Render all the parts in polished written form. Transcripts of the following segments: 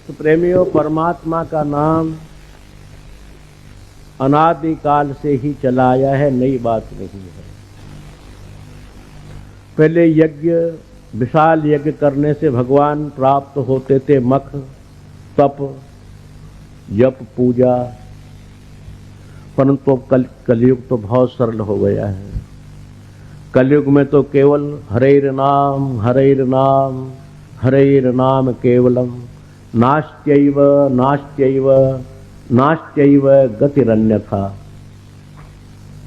तो प्रेमियों, परमात्मा का नाम अनादिकाल से ही चला आया है, नई बात नहीं है। पहले यज्ञ, विशाल यज्ञ करने से भगवान प्राप्त होते थे मख, तप, जप, पूजा, परंतु अब कलयुग तो बहुत सरल हो गया है। कलयुग में तो केवल हरेर नाम हरेर नाम हरेर नाम केवलम, नास्त्यैव नास्त्यैव नास्त्यैव गतिरन्यथा।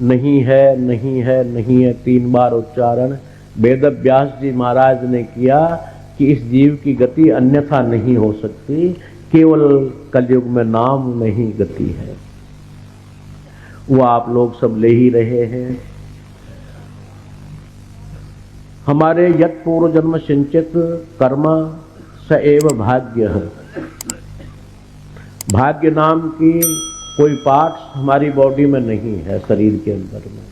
नहीं है नहीं है नहीं है, 3 बार उच्चारण वेद व्यास जी महाराज ने किया कि इस जीव की गति अन्यथा नहीं हो सकती, केवल कलयुग में नाम में ही गति है। वो आप लोग सब ले ही रहे हैं। हमारे यत् पूर्व जन्म सिंचित कर्म स एव भाग्य है। भाग्य नाम की कोई पार्ट्स हमारी बॉडी में नहीं है, शरीर के अंदर में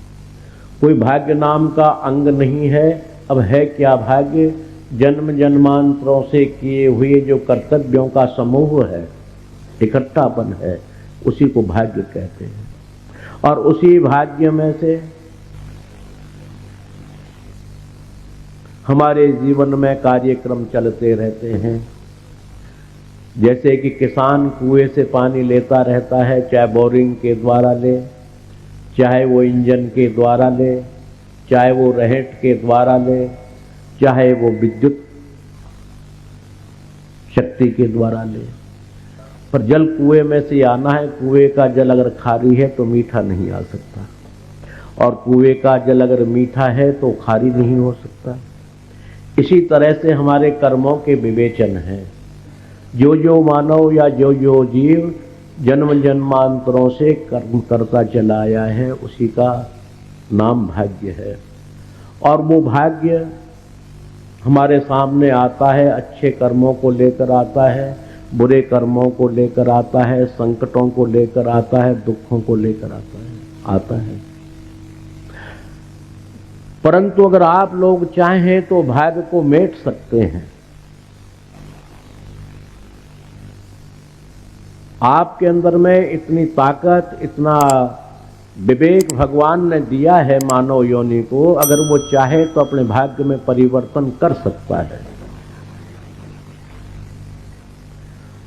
कोई भाग्य नाम का अंग नहीं है। अब है क्या भाग्य? जन्म जन्मांतरों से किए हुए जो कर्तव्यों का समूह है, इकट्ठापन है, उसी को भाग्य कहते हैं। और उसी भाग्य में से हमारे जीवन में कार्यक्रम चलते रहते हैं। जैसे कि किसान कुएं से पानी लेता रहता है, चाहे बोरिंग के द्वारा ले, चाहे वो इंजन के द्वारा ले, चाहे वो रहेट के द्वारा ले, चाहे वो विद्युत शक्ति के द्वारा ले, पर जल कुएं में से आना है। कुएं का जल अगर खारी है तो मीठा नहीं आ सकता, और कुएं का जल अगर मीठा है तो खारी नहीं हो सकता। इसी तरह से हमारे कर्मों के विवेचन हैं। जो जो मानव या जो जो जीव जन्म जन्मांतरों से कर्म करता चला आया है, उसी का नाम भाग्य है। और वो भाग्य हमारे सामने आता है, अच्छे कर्मों को लेकर आता है, बुरे कर्मों को लेकर आता है, संकटों को लेकर आता है, दुखों को लेकर आता है। परंतु अगर आप लोग चाहें तो भाग्य को मेट सकते हैं। आपके अंदर में इतनी ताकत, इतना विवेक भगवान ने दिया है मानव योनि को, अगर वो चाहे तो अपने भाग्य में परिवर्तन कर सकता है।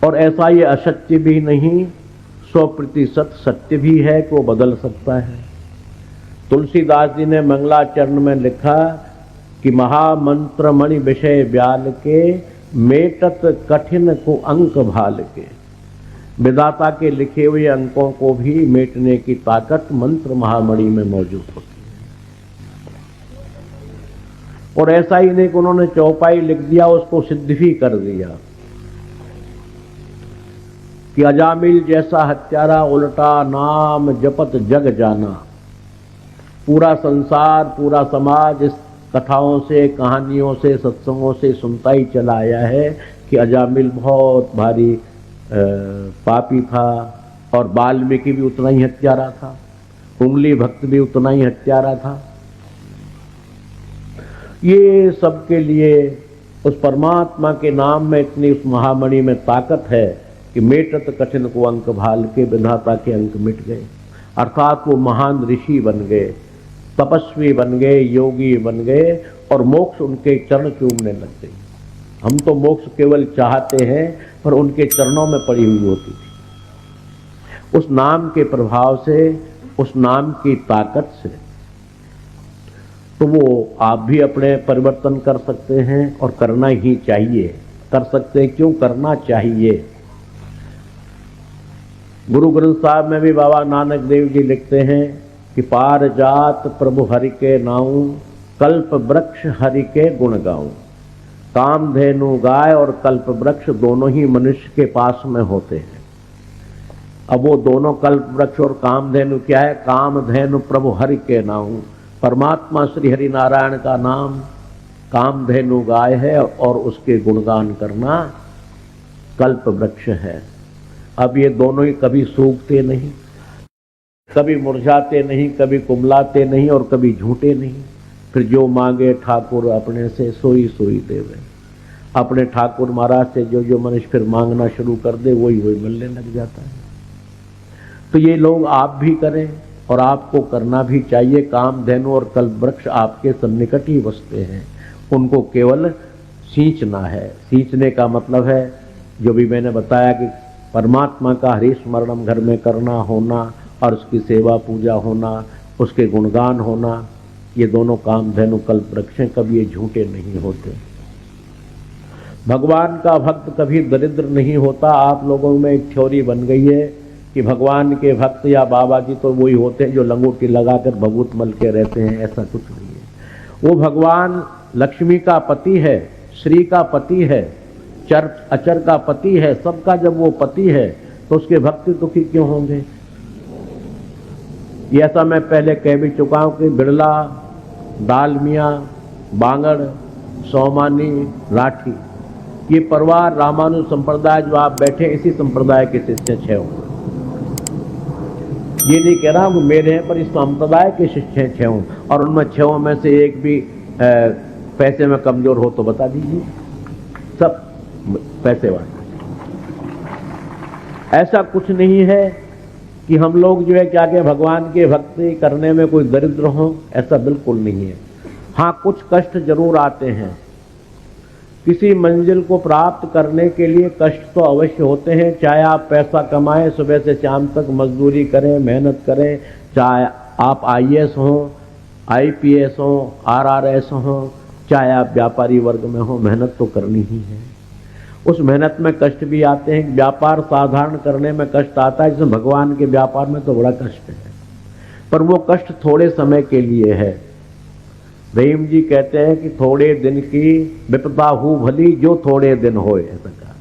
और ऐसा ये असत्य भी नहीं, 100% सत्य भी है कि वो बदल सकता है। तुलसीदास जी ने मंगलाचरण में लिखा कि महामंत्र मणि विषय ब्याल के, मेटत कठिन को अंक भाल के। विधाता के लिखे हुए अंकों को भी मेटने की ताकत मंत्र महामणि में मौजूद होती है। और ऐसा ही नहीं कि उन्होंने चौपाई लिख दिया, उसको सिद्ध भी कर दिया कि अजामिल जैसा हत्यारा उल्टा नाम जपत जग जाना। पूरा संसार, पूरा समाज इस कथाओं से, कहानियों से, सत्संगों से सुनता ही चला आया है कि अजामिल बहुत भारी पापी था, और वाल्मीकि भी उतना ही हत्यारा था, उंगली भक्त भी उतना ही हत्यारा था। ये सबके लिए उस परमात्मा के नाम में इतनी उस महामणि में ताकत है कि मेटत कठिन को अंक भाल के, विधाता के अंक मिट गए। अर्थात वो महान ऋषि बन गए, तपस्वी बन गए, योगी बन गए, और मोक्ष उनके चरण चूमने लग गई। हम तो मोक्ष केवल चाहते हैं, पर उनके चरणों में पड़ी हुई होती थी। उस नाम के प्रभाव से, उस नाम की ताकत से, तो वो आप भी अपने परिवर्तन कर सकते हैं, और करना ही चाहिए। कर सकते हैं, क्यों करना चाहिए। गुरु ग्रंथ साहब में भी बाबा नानक देव जी लिखते हैं कि पार जात प्रभु हरि के नाऊं, कल्प वृक्ष हरि के गुण गाऊं। कामधेनु गाय और कल्प वृक्ष दोनों ही मनुष्य के पास में होते हैं। अब वो दोनों कल्प वृक्ष और कामधेनु क्या है? कामधेनु प्रभु हरि के नाऊं, परमात्मा श्री हरि नारायण का नाम कामधेनु गाय है, और उसके गुणगान करना कल्प वृक्ष है। अब ये दोनों ही कभी सूखते नहीं, कभी मुरझाते नहीं, कभी कुमलाते नहीं, और कभी झूठे नहीं। फिर जो मांगे ठाकुर अपने से, सोई सोई देवे। अपने ठाकुर महाराज से जो मनुष्य फिर मांगना शुरू कर दे वही मिलने लग जाता है। तो ये लोग आप भी करें और आपको करना भी चाहिए। कामधेनु और कल्पवृक्ष आपके सन्निकट ही बसते हैं, उनको केवल सींचना है। सींचने का मतलब है जो भी मैंने बताया कि परमात्मा का हरि स्मरणम घर में करना होना और उसकी सेवा पूजा होना, उसके गुणगान होना, ये दोनों कामधेनु कल्पवृक्ष कभी ये झूठे नहीं होते। भगवान का भक्त कभी दरिद्र नहीं होता। आप लोगों में एक थ्योरी बन गई है कि भगवान के भक्त या बाबा जी तो वही होते हैं जो लंगोटी लगाकर भभूत मल के रहते हैं, ऐसा कुछ नहीं है। वो भगवान लक्ष्मी का पति है, श्री का पति है, चर अचर का पति है, सबका जब वो पति है तो उसके भक्त दुखी क्यों होंगे? ये ऐसा मैं पहले कह भी चुका हूं कि बिरला, दालमिया, बांगड़, सोमानी, राठी, ये परिवार रामानुज संप्रदाय जो आप बैठे इसी संप्रदाय के शिष्य 6 हों। ये नहीं कह रहा हूं मेरे हैं, पर इस संप्रदाय के शिष्य 6 हों और उनमें 6 में से एक भी पैसे में कमजोर हो तो बता दीजिए। सब पैसे वाले। ऐसा कुछ नहीं है कि हम लोग जो है क्या कि भगवान के भक्ति करने में कोई दरिद्र हो, ऐसा बिल्कुल नहीं है। हाँ, कुछ कष्ट जरूर आते हैं। किसी मंजिल को प्राप्त करने के लिए कष्ट तो अवश्य होते हैं। चाहे आप पैसा कमाएं, सुबह से शाम तक मजदूरी करें, मेहनत करें, चाहे आप IAS हों, IPS हों, RRS हों, चाहे आप व्यापारी वर्ग में हो, मेहनत तो करनी ही है। उस मेहनत में कष्ट भी आते हैं। व्यापार साधारण करने में कष्ट आता है, जिसमें भगवान के व्यापार में तो बड़ा कष्ट है, पर वो कष्ट थोड़े समय के लिए है। रहीम जी कहते हैं कि थोड़े दिन की विपदा हो भली जो थोड़े दिन होए, ऐसा कहा।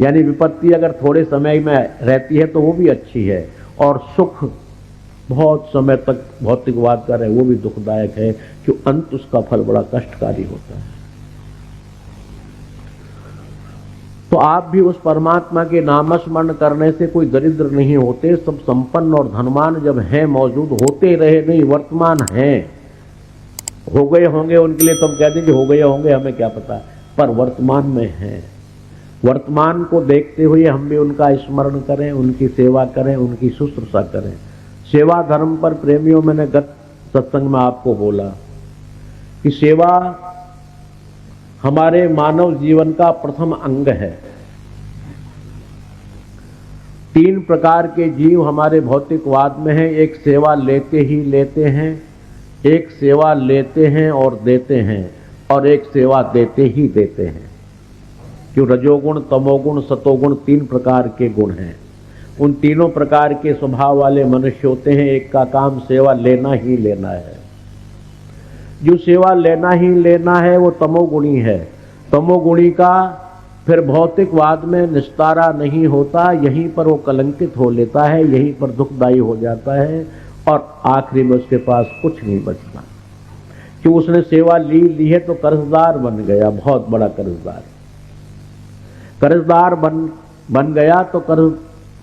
यानी विपत्ति अगर थोड़े समय में रहती है तो वो भी अच्छी है, और सुख बहुत समय तक भौतिकवाद का रहे वो भी दुखदायक है, कि अंत उसका फल बड़ा कष्टकारी होता है। तो आप भी उस परमात्मा के नामस्मरण करने से कोई दरिद्र नहीं होते। सब संपन्न और धनवान जब हैं, मौजूद होते रहे नहीं, वर्तमान हैं। हो गए होंगे उनके लिए तो हम कह देंगे हो गए होंगे, हमें क्या पता, पर वर्तमान में हैं। वर्तमान को देखते हुए हम भी उनका स्मरण करें, उनकी सेवा करें, उनकी शुश्रूषा करें। सेवा धर्म पर प्रेमियों, मैंने गत सत्संग में आपको बोला कि सेवा हमारे मानव जीवन का प्रथम अंग है। 3 प्रकार के जीव हमारे भौतिकवाद में हैं। एक सेवा लेते ही लेते हैं, एक सेवा लेते हैं और देते हैं, और एक सेवा देते ही देते हैं। क्यों? रजोगुण, तमोगुण, सतोगुण 3 प्रकार के गुण हैं। उन तीनों प्रकार के स्वभाव वाले मनुष्य होते हैं। एक का काम सेवा लेना ही लेना है। जो सेवा लेना ही लेना है वो तमोगुणी है। तमोगुणी का फिर भौतिकवाद में निस्तारा नहीं होता, यहीं पर वो कलंकित हो लेता है, यहीं पर दुखदायी हो जाता है, और आखिरी में उसके पास कुछ नहीं बचता। कि उसने सेवा ली है तो कर्जदार बन गया, बहुत बड़ा कर्जदार। कर्जदार बन गया तो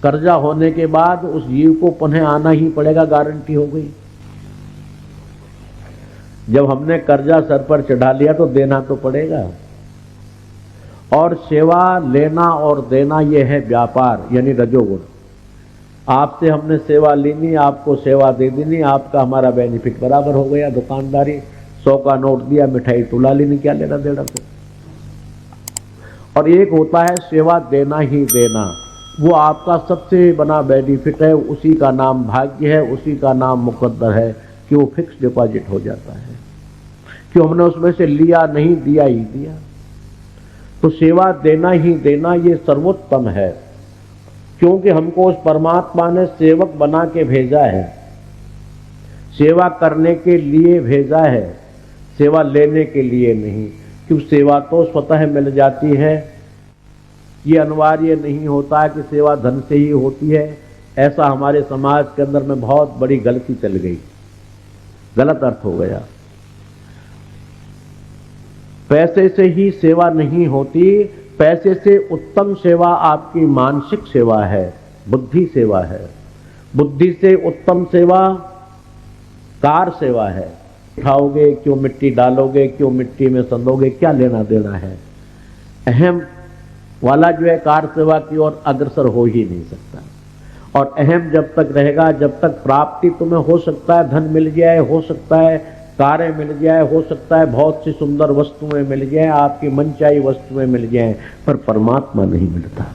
कर्जा होने के बाद उस जीव को पुनः आना ही पड़ेगा, गारंटी हो गई। जब हमने कर्जा सर पर चढ़ा लिया तो देना तो पड़ेगा। और सेवा लेना और देना ये है व्यापार, यानी रजोगुण। आपसे हमने सेवा लेनी, आपको सेवा दे देनी, आपका हमारा बेनिफिट बराबर हो गया। दुकानदारी 100 का नोट दिया, मिठाई तुला लेनी, क्या लेना देना तो। और एक होता है सेवा देना ही देना, वो आपका सबसे बड़ा बेनिफिट है। उसी का नाम भाग्य है, उसी का नाम मुकद्दर है कि वो फिक्स डिपॉजिट हो जाता है, कि हमने उसमें से लिया नहीं, दिया ही दिया। तो सेवा देना ही देना ये सर्वोत्तम है, क्योंकि हमको उस परमात्मा ने सेवक बना के भेजा है, सेवा करने के लिए भेजा है, सेवा लेने के लिए नहीं। क्यों? सेवा तो स्वतः मिल जाती है। ये अनिवार्य नहीं होता कि सेवा धन से ही होती है। ऐसा हमारे समाज के अंदर में बहुत बड़ी गलती चल गई, गलत अर्थ हो गया। पैसे से ही सेवा नहीं होती। पैसे से उत्तम सेवा आपकी मानसिक सेवा है, बुद्धि सेवा है। बुद्धि से उत्तम सेवा कार सेवा है। उठाओगे क्यों, मिट्टी डालोगे क्यों, मिट्टी में संदोगे, क्या लेना देना है। अहम वाला जो है कार सेवा की ओर अग्रसर हो ही नहीं सकता। और अहम जब तक रहेगा, जब तक प्राप्ति तुम्हें हो सकता है धन मिल जाए, हो सकता है कारें मिल जाए, हो सकता है बहुत सी सुंदर वस्तुएं मिल जाए, आपकी मनचाही वस्तुएं मिल जाएं, पर परमात्मा नहीं मिलता।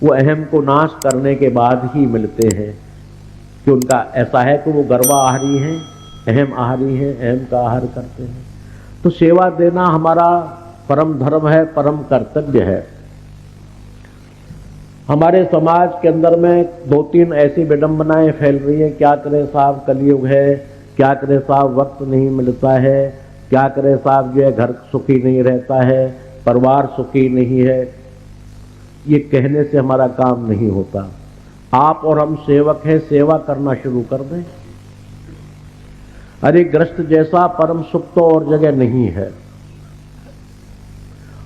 वो अहम को नाश करने के बाद ही मिलते हैं। कि उनका ऐसा है कि वो गर्वा आहारी हैं, अहम आहारी हैं, अहम का आहार करते हैं। तो सेवा देना हमारा परम धर्म है, परम कर्तव्य है। हमारे समाज के अंदर में 2-3 ऐसी विडंबनाएं फैल रही हैं। क्या करें साहब, कलयुग है, क्या करें साहब, वक्त नहीं मिलता है, क्या करें साहब, जो है घर सुखी नहीं रहता है, परिवार सुखी नहीं है। ये कहने से हमारा काम नहीं होता। आप और हम सेवक हैं, सेवा करना शुरू कर दें। अरे ग्रस्त जैसा परम सुख तो और जगह नहीं है।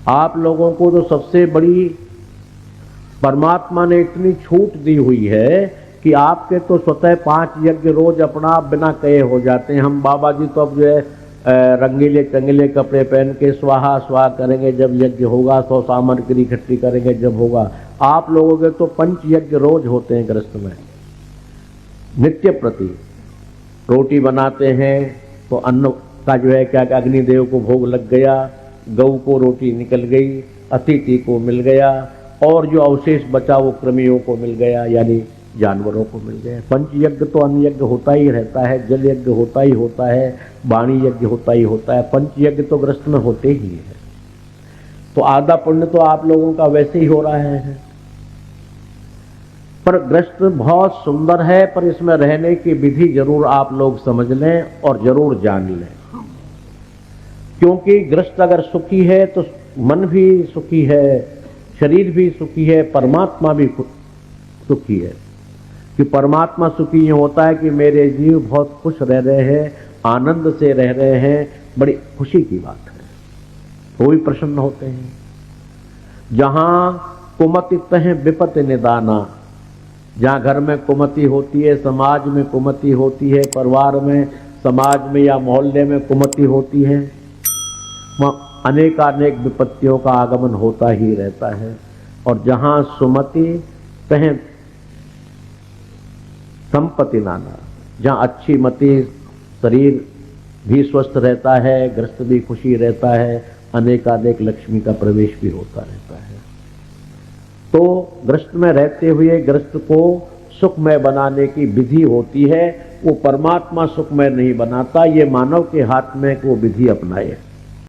आप लोगों को तो सबसे बड़ी परमात्मा ने इतनी छूट दी हुई है कि आपके तो स्वतः 5 यज्ञ रोज अपना बिना कहे हो जाते हैं। हम बाबा जी तो अब जो है रंगीले चंगीले कपड़े पहन के स्वाहा स्वाहा करेंगे जब यज्ञ होगा, 100 सामग्री इकट्ठी करेंगे जब होगा। आप लोगों के तो 5 यज्ञ रोज होते हैं ग्रस्त में, नित्य प्रति। रोटी बनाते हैं तो अन्न का जो है क्या अग्निदेव को भोग लग गया, गऊ को रोटी निकल गई, अतिथि को मिल गया, और जो अवशेष बचा वो कृमियों को मिल गया, यानी जानवरों को मिल गया। 5 यज्ञ तो अन्न यज्ञ होता ही रहता है, जल यज्ञ होता ही होता है, वाणी यज्ञ होता ही होता है। 5 यज्ञ तो ग्रस्त में होते ही है। तो आधा पुण्य तो आप लोगों का वैसे ही हो रहा है। पर ग्रस्त बहुत सुंदर है, पर इसमें रहने की विधि जरूर आप लोग समझ लें और जरूर जान लें। क्योंकि ग्रस्त अगर सुखी है तो मन भी सुखी है, शरीर भी सुखी है, परमात्मा भी सुखी है। कि परमात्मा सुखी ये होता है कि मेरे जीव बहुत खुश रह रहे हैं, आनंद से रह रहे हैं, बड़ी खुशी की बात है, वो भी प्रसन्न होते हैं। जहां कुमति तह विपत्ति निदाना, जहां घर में कुमति होती है, समाज में कुमति होती है, परिवार में, समाज में या मोहल्ले में कुमति होती है, वहाँ अनेकानेक विपत्तियों का आगमन होता ही रहता है। और जहां सुमति तह संपत्ति नाना, जहां अच्छी मति, शरीर भी स्वस्थ रहता है, ग्रस्त भी खुशी रहता है, अनेकानेक लक्ष्मी का प्रवेश भी होता रहता है। तो ग्रस्त में रहते हुए ग्रस्त को सुखमय बनाने की विधि होती है। वो परमात्मा सुखमय नहीं बनाता, ये मानव के हाथ में वो विधि अपनाए।